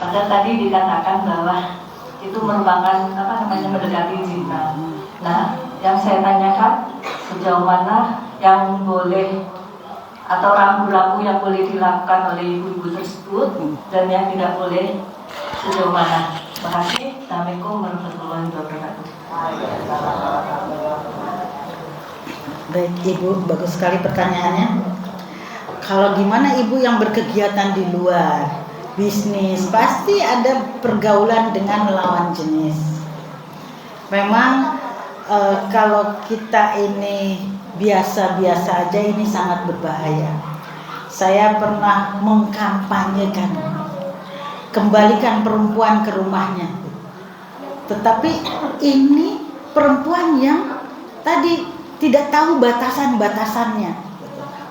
Padahal tadi dikatakan bahwa itu merupakan mendekati zina. Nah, yang saya tanyakan sejauh mana yang boleh atau rambu-rambu yang boleh dilakukan oleh ibu-ibu tersebut dan yang tidak boleh sejauh mana. Terima kasih. Assalamualaikum warahmatullahi wabarakatuh. Baik Ibu, bagus sekali pertanyaannya. Kalau gimana Ibu yang berkegiatan di luar, bisnis, pasti ada pergaulan dengan lawan jenis. Memang kalau kita ini biasa-biasa aja ini sangat berbahaya. Saya pernah mengkampanyekan kembalikan perempuan ke rumahnya. Tetapi ini perempuan yang tadi tidak tahu batasan-batasannya.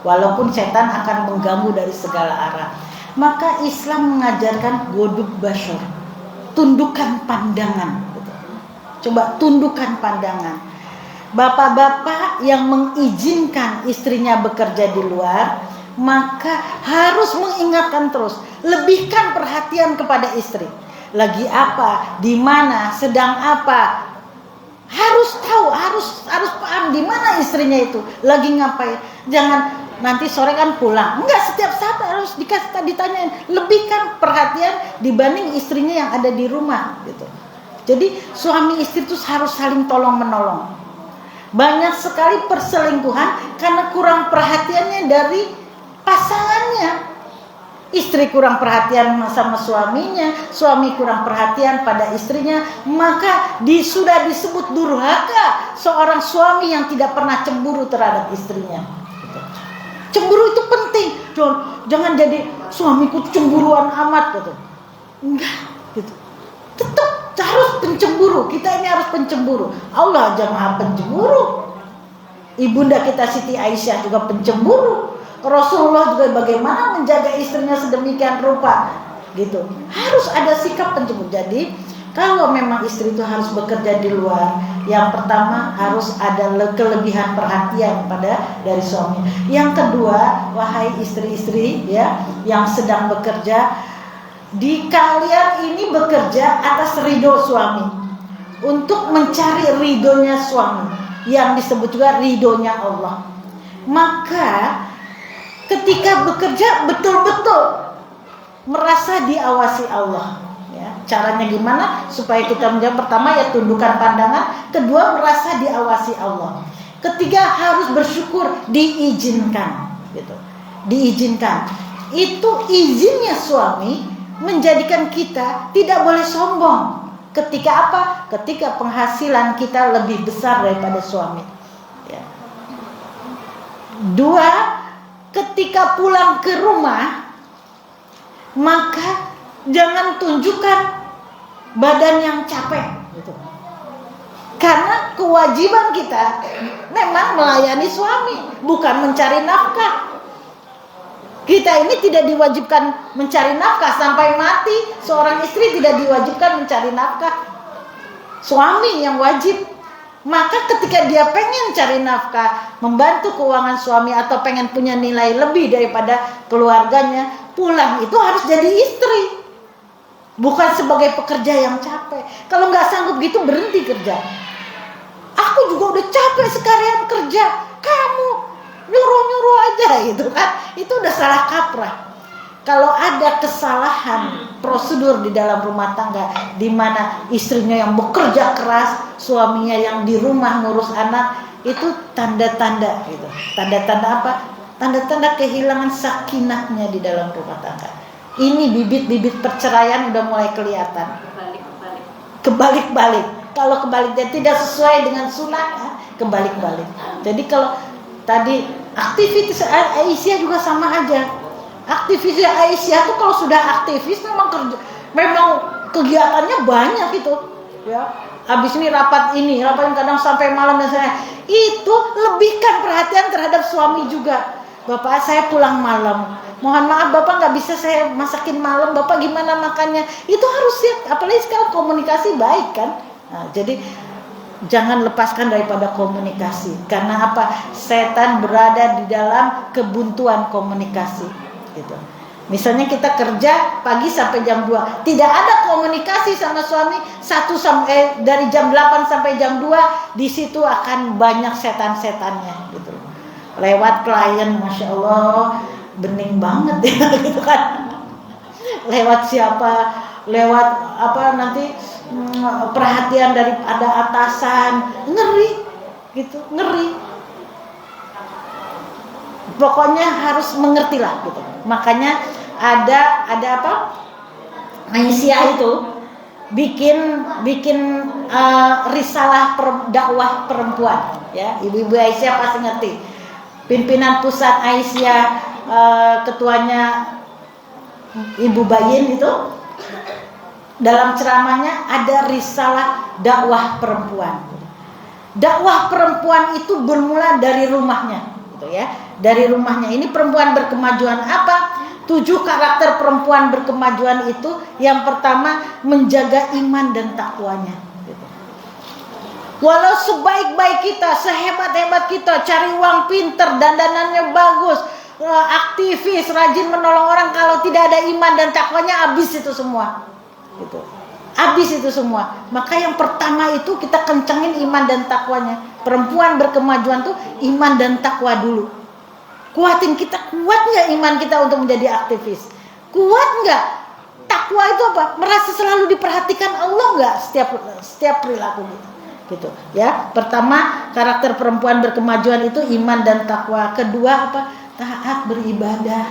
Walaupun setan akan mengganggu dari segala arah. Maka Islam mengajarkan godub basyar, tundukkan pandangan. Coba tundukkan pandangan. Bapak-bapak yang mengizinkan istrinya bekerja di luar, maka harus mengingatkan terus, lebihkan perhatian kepada istri. Lagi apa, di mana, sedang apa. Harus tahu, harus paham di mana istrinya itu, lagi ngapain. Jangan nanti sore kan pulang. Enggak, setiap saat harus ditanyain, lebihkan perhatian dibanding istrinya yang ada di rumah gitu. Jadi suami istri itu harus saling tolong menolong. Banyak sekali perselingkuhan karena kurang perhatiannya dari pasangannya. Istri kurang perhatian sama suaminya, suami kurang perhatian pada istrinya, maka sudah disebut durhaka seorang suami yang tidak pernah cemburu terhadap istrinya. Cemburu itu penting, jangan jadi suamiku cemburuan amat gitu. Enggak, gitu. Tetap harus pencemburu. Kita ini harus pencemburu. Allah aja maha pencemburu. Ibunda kita Siti Aisyah juga pencemburu. Rasulullah juga bagaimana menjaga istrinya sedemikian rupa, gitu. Harus ada sikap pencemburu. Jadi kalau memang istri itu harus bekerja di luar, yang pertama harus ada kelebihan perhatian dari suami. Yang kedua, wahai istri-istri ya yang sedang bekerja, di kalian ini bekerja atas ridho suami, untuk mencari ridhonya suami, yang disebut juga ridhonya Allah. Maka ketika bekerja betul-betul merasa diawasi Allah. Ya, caranya gimana supaya kita menjawab? Pertama ya tundukkan pandangan, kedua merasa diawasi Allah, ketiga harus bersyukur diizinkan, gitu. Diizinkan. Itu izinnya suami menjadikan kita tidak boleh sombong. Ketika apa? Ketika penghasilan kita lebih besar daripada suami. Ya. Dua, ketika pulang ke rumah, maka jangan tunjukkan badan yang capek gitu. Karena kewajiban kita memang melayani suami, bukan mencari nafkah. Kita ini tidak diwajibkan mencari nafkah sampai mati. Seorang istri tidak diwajibkan mencari nafkah, suami yang wajib. Maka ketika dia pengen cari nafkah, membantu keuangan suami, atau pengen punya nilai lebih daripada keluarganya, pulang itu harus jadi istri, bukan sebagai pekerja yang capek. Kalau nggak sanggup gitu berhenti kerja. Aku juga udah capek sekalian kerja, kamu nyuruh-nyuruh aja gitu kan. Itu udah salah kaprah. Kalau ada kesalahan prosedur di dalam rumah tangga, di mana istrinya yang bekerja keras, suaminya yang di rumah ngurus anak, itu tanda-tanda gitu. Tanda-tanda apa? Tanda-tanda kehilangan sakinahnya di dalam rumah tangga. Ini bibit-bibit perceraian udah mulai kelihatan. Kebalik-balik. Kalau kebaliknya tidak sesuai dengan sunnah, kebalik-balik. Jadi kalau tadi aktivitas Aisyah juga sama aja. Aktivis Aisyah tuh kalau sudah aktivis memang kegiatannya banyak itu, ya. Habis ini rapat kadang sampai malam dan saya itu lebihkan perhatian terhadap suami juga. Bapak saya pulang malam, mohon maaf Bapak nggak bisa saya masakin malam, Bapak gimana makannya? Itu harus siap, apalagi sekarang komunikasi baik kan. Nah, jadi jangan lepaskan daripada komunikasi. Karena apa? Setan berada di dalam kebuntuan komunikasi. Gitu. Misalnya kita kerja pagi sampai jam 2, tidak ada komunikasi sama suami dari jam 8 sampai jam 2, di situ akan banyak setan-setannya gitu. Lewat klien, Masya Allah, bening banget ya gitu kan. Lewat siapa, lewat apa nanti perhatian dari ada atasan, ngeri gitu, ngeri. Pokoknya harus mengertilah gitu. Makanya ada apa? Aisyah itu bikin risalah dakwah perempuan ya. Ibu-ibu Aisyah pasti ngerti. Pimpinan pusat Aisyah, ketuanya Ibu Bayin itu, dalam ceramahnya ada risalah dakwah perempuan. Dakwah perempuan itu bermula dari rumahnya gitu ya. Dari rumahnya ini perempuan berkemajuan apa? 7 karakter perempuan berkemajuan itu, yang pertama menjaga iman dan takwanya gitu. Walau sebaik-baik kita, sehebat-hebat kita, cari uang pinter, dandanannya bagus, aktivis, rajin menolong orang, kalau tidak ada iman dan takwanya, habis itu semua gitu. Habis itu semua. Maka yang pertama itu kita kencengin iman dan takwanya. Perempuan berkemajuan tuh iman dan takwa dulu. Kuatin kita, kuat nggak iman kita untuk menjadi aktivis? Kuat nggak? Takwa itu apa? Merasa selalu diperhatikan Allah nggak setiap perilaku kita? Gitu ya. Pertama, karakter perempuan berkemajuan itu iman dan takwa. Kedua apa? Taat beribadah.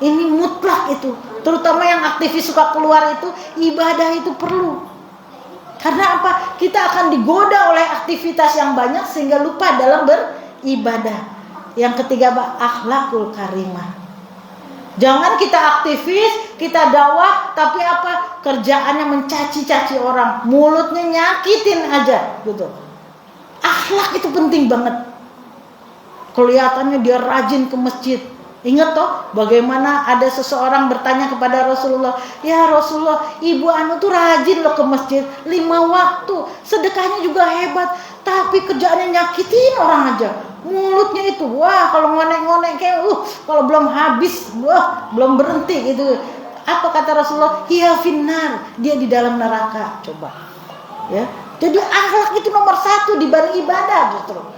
Ini mutlak itu. Terutama yang aktivis suka keluar itu, ibadah itu perlu. Karena apa? Kita akan digoda oleh aktivitas yang banyak sehingga lupa dalam beribadah. Yang ketiga apa? Akhlakul karimah. Jangan kita aktivis, kita dakwah, tapi apa? Kerjaannya mencaci-caci orang, mulutnya nyakitin aja gitu. Akhlak itu penting banget. Kelihatannya dia rajin ke masjid. Ingat toh bagaimana ada seseorang bertanya kepada Rasulullah, ya Rasulullah, ibu anu tuh rajin loh ke masjid 5 waktu, sedekahnya juga hebat, tapi kerjaannya nyakitin orang aja. Mulutnya itu, wah kalau ngonek-ngonek kayak, kalau belum habis, wah belum berhenti gitu. Apa kata Rasulullah? Hiya finnar, dia di dalam neraka. Coba, ya. Jadi akhlak itu nomor 1 dibanding ibadah justru.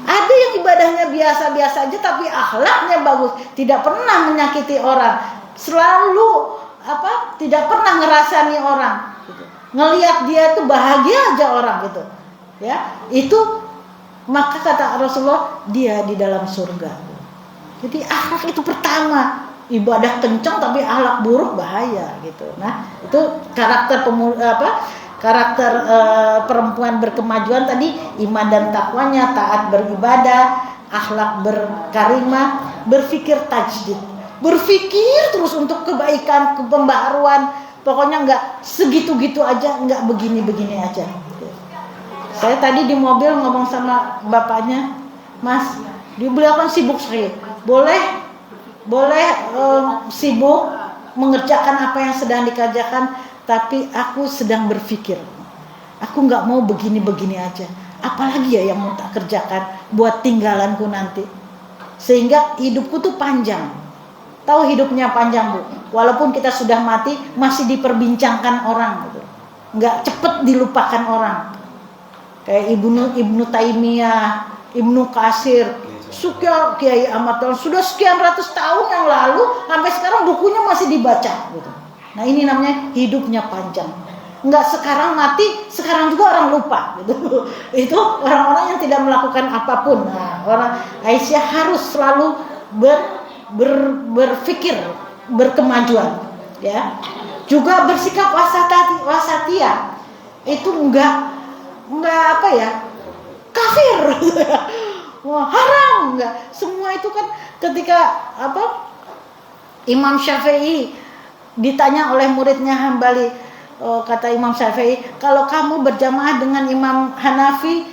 Ada yang ibadahnya biasa-biasa aja, tapi akhlaknya bagus, tidak pernah menyakiti orang, selalu apa? Tidak pernah ngerasani orang. Gitu. Ngelihat dia tuh bahagia aja orang gitu, ya. Itu maka kata Rasulullah dia di dalam surga. Jadi akhlak itu pertama. Ibadah kencang tapi akhlak buruk bahaya gitu. Nah, itu karakter perempuan berkemajuan tadi, iman dan takwanya, taat beribadah, akhlak berkarimah, berpikir tajdid. Berpikir terus untuk kebaikan, pembaharuan. Pokoknya enggak segitu-gitu aja, enggak begini-begini aja. Saya tadi di mobil ngomong sama bapaknya, Mas, beliau kan sibuk sekali. Boleh sibuk mengerjakan apa yang sedang dikerjakan, tapi aku sedang berpikir. Aku nggak mau begini-begini aja. Apalagi ya yang mau tak kerjakan buat tinggalanku nanti. Sehingga hidupku tuh panjang. Tahu hidupnya panjang, Bu. Walaupun kita sudah mati, masih diperbincangkan orang gitu. Nggak cepet dilupakan orang. Kayak Ibnu Taimiyah, Ibnu Katsir, Kiai Ahmad Dahlan, sudah sekian ratus tahun yang lalu sampai sekarang bukunya masih dibaca gitu. Nah, ini namanya hidupnya panjang. Enggak sekarang mati, sekarang juga orang lupa gitu. Itu orang-orang yang tidak melakukan apapun. Nah, orang Aisyah harus selalu berpikir berkemajuan, ya. Juga bersikap wasatiyah. Itu enggak apa ya, kafir, wah haram, enggak. Semua itu kan ketika apa Imam Syafi'i ditanya oleh muridnya Hambali, kata Imam Syafi'i, kalau kamu berjamaah dengan Imam Hanafi,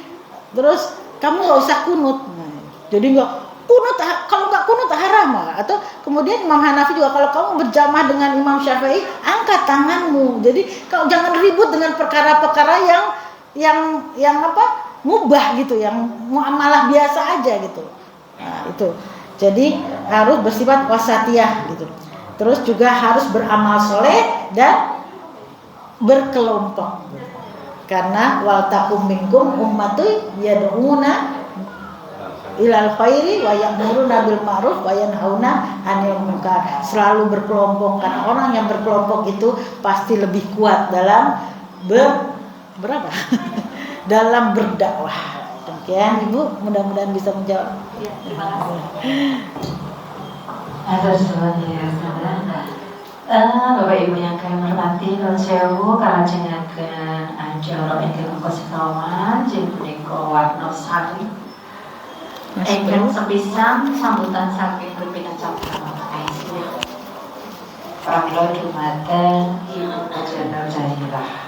terus kamu nggak usah kunut. Nah, jadi nggak kunut, kalau nggak kunut haram. Atau kemudian Imam Hanafi juga, kalau kamu berjamaah dengan Imam Syafi'i, angkat tanganmu. Jadi kalau jangan ribut dengan perkara-perkara yang apa mubah gitu, yang muamalah biasa aja gitu. Nah, Jadi harus bersifat wasatiyah gitu. Terus juga harus beramal soleh dan berkelompok. Karena wal takum minkum ummatun yad'una ilal khairi wa ya'muruna bil ma'ruf wa yanhauna 'anil munkar. Selalu berkelompok, karena orang yang berkelompok itu pasti lebih kuat dalam dalam berdakwah. Demikian Ibu, mudah-mudahan bisa menjawab. Ya, terima kasih. Atas Bapak Ibu yang kami hormati, Nun Sewu kalajengaken anjara ingkang kosikawan jeung punika warna sari. Ingkang sepisan sambutan saking pimpinan cabang ISIS. Pramila dumateng Ibu Jenderal Zahirah.